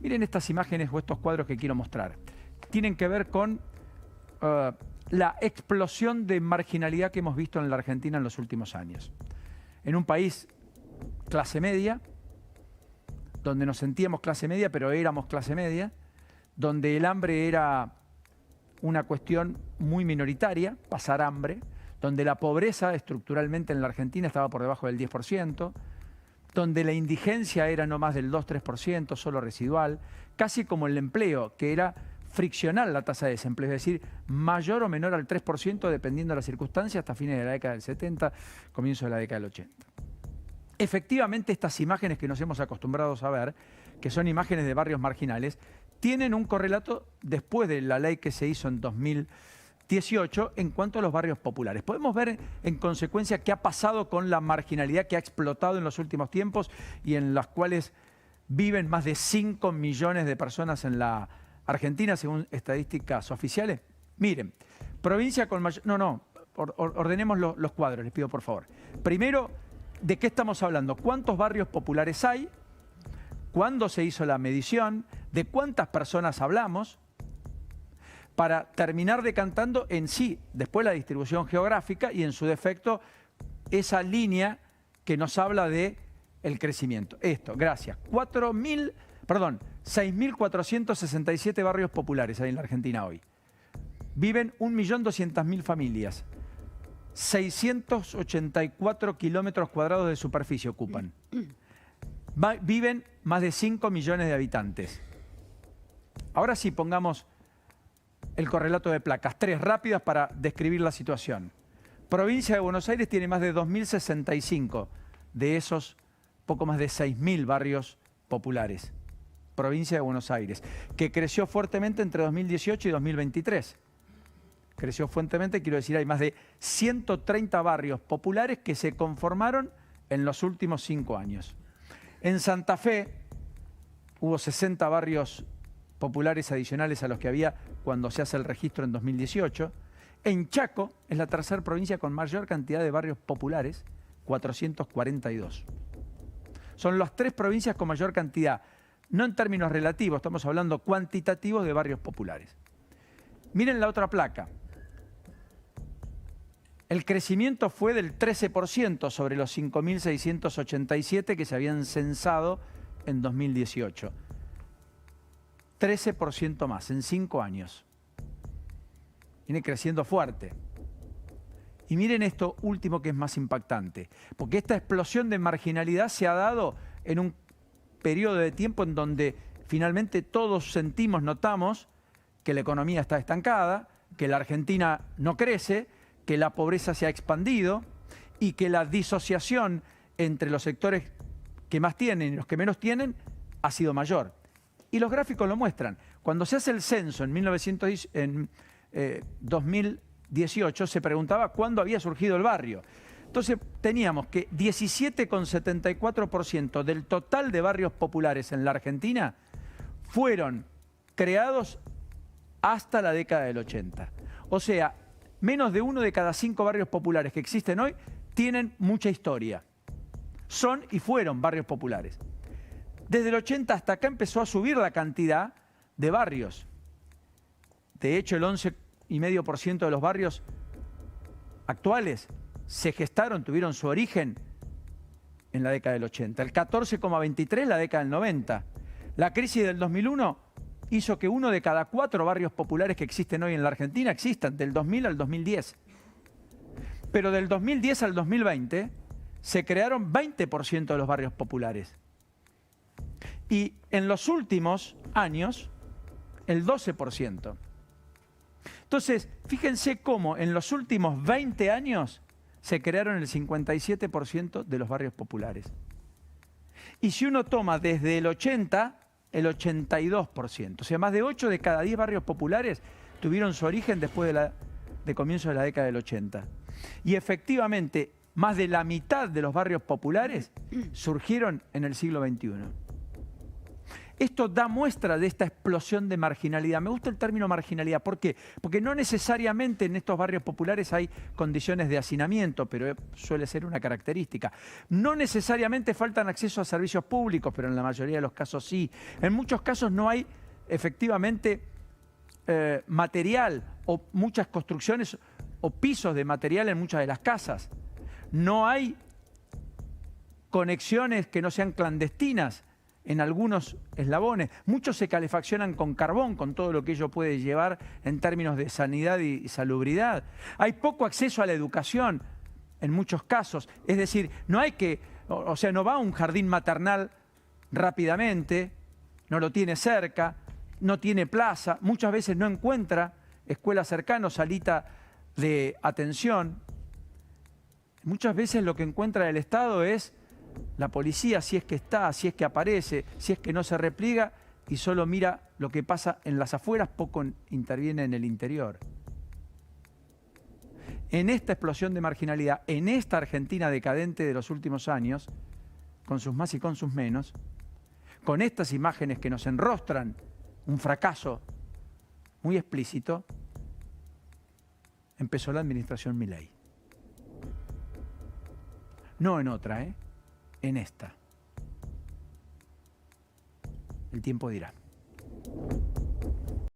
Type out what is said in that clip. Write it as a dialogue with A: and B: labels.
A: Miren estas imágenes o estos cuadros que quiero mostrar. Tienen que ver con la explosión de marginalidad que hemos visto en la Argentina en los últimos años. En un país clase media, donde nos sentíamos clase media, pero éramos clase media, donde el hambre era una cuestión muy minoritaria, pasar hambre, donde la pobreza estructuralmente en la Argentina estaba por debajo del 10%, donde la indigencia era no más del 2-3%, solo residual, casi como el empleo, que era friccional la tasa de desempleo, es decir, mayor o menor al 3% dependiendo de las circunstancias hasta fines de la década del 70, comienzo de la década del 80. Efectivamente, estas imágenes que nos hemos acostumbrado a ver, que son imágenes de barrios marginales, tienen un correlato después de la ley que se hizo en 2018 en cuanto a los barrios populares. Podemos ver en consecuencia qué ha pasado con la marginalidad que ha explotado en los últimos tiempos y en las cuales viven más de 5 millones de personas en la Argentina, según estadísticas oficiales. Miren, provincia con mayor... ordenemos los cuadros, les pido por favor. Primero, ¿de qué estamos hablando? ¿Cuántos barrios populares hay? ¿Cuándo se hizo la medición? ¿De cuántas personas hablamos? Para terminar decantando en sí, después la distribución geográfica y en su defecto esa línea que nos habla de el crecimiento. Esto, gracias. 6.467 barrios populares hay en la Argentina hoy. Viven 1.200.000 familias. 684 kilómetros cuadrados de superficie ocupan. Viven más de 5 millones de habitantes. Ahora sí, pongamos el correlato de placas. 3 rápidas para describir la situación. Provincia de Buenos Aires tiene más de 2.065 de esos poco más de 6.000 barrios populares. Provincia de Buenos Aires, que creció fuertemente entre 2018 y 2023. Creció fuertemente, quiero decir, hay más de 130 barrios populares que se conformaron en los últimos 5 años. En Santa Fe hubo 60 barrios populares adicionales a los que había cuando se hace el registro en 2018. En Chaco es la tercera provincia con mayor cantidad de barrios populares, 442. Son las 3 provincias con mayor cantidad, no en términos relativos, estamos hablando cuantitativos de barrios populares. Miren la otra placa. El crecimiento fue del 13% sobre los 5.687 que se habían censado en 2018. 13% más en 5 años. Viene creciendo fuerte. Y miren esto último que es más impactante, porque esta explosión de marginalidad se ha dado en un periodo de tiempo en donde finalmente todos sentimos, notamos que la economía está estancada, que la Argentina no crece, que la pobreza se ha expandido y que la disociación entre los sectores que más tienen y los que menos tienen ha sido mayor. Y los gráficos lo muestran. Cuando se hace el censo en 2018 se preguntaba cuándo había surgido el barrio. Entonces teníamos que 17,74% del total de barrios populares en la Argentina fueron creados hasta la década del 80. O sea, menos de 1 de cada 5 barrios populares que existen hoy tienen mucha historia. Son y fueron barrios populares. Desde el 80 hasta acá empezó a subir la cantidad de barrios. De hecho, el 11,5% de los barrios actuales se gestaron, tuvieron su origen en la década del 80. El 14,23% en la década del 90. La crisis del 2001 hizo que 1 de cada 4 barrios populares que existen hoy en la Argentina existan, del 2000 al 2010. Pero del 2010 al 2020 se crearon 20% de los barrios populares. Y en los últimos años, el 12%. Entonces, fíjense cómo en los últimos 20 años se crearon el 57% de los barrios populares. Y si uno toma desde el 80, el 82%. O sea, más de 8 de cada 10 barrios populares tuvieron su origen después de comienzo de la década del 80. Y efectivamente, más de la mitad de los barrios populares surgieron en el siglo XXI. Esto da muestra de esta explosión de marginalidad. Me gusta el término marginalidad. ¿Por qué? Porque no necesariamente en estos barrios populares hay condiciones de hacinamiento, pero suele ser una característica. No necesariamente faltan acceso a servicios públicos, pero en la mayoría de los casos sí. En muchos casos no hay efectivamente material o muchas construcciones o pisos de material en muchas de las casas. No hay conexiones que no sean clandestinas en algunos eslabones. Muchos se calefaccionan con carbón, con todo lo que ello puede llevar en términos de sanidad y salubridad. Hay poco acceso a la educación en muchos casos. Es decir, no hay que, o sea, no va a un jardín maternal rápidamente, no lo tiene cerca, no tiene plaza, muchas veces no encuentra escuela cercana o salita de atención. Muchas veces lo que encuentra el Estado es la policía, si es que está, si es que aparece, si es que no se repliega y solo mira lo que pasa en las afueras, poco interviene en el interior. En esta explosión de marginalidad, en esta Argentina decadente de los últimos años, con sus más y con sus menos, con estas imágenes que nos enrostran un fracaso muy explícito, empezó la administración Milei. No en otra, en esta. El tiempo dirá.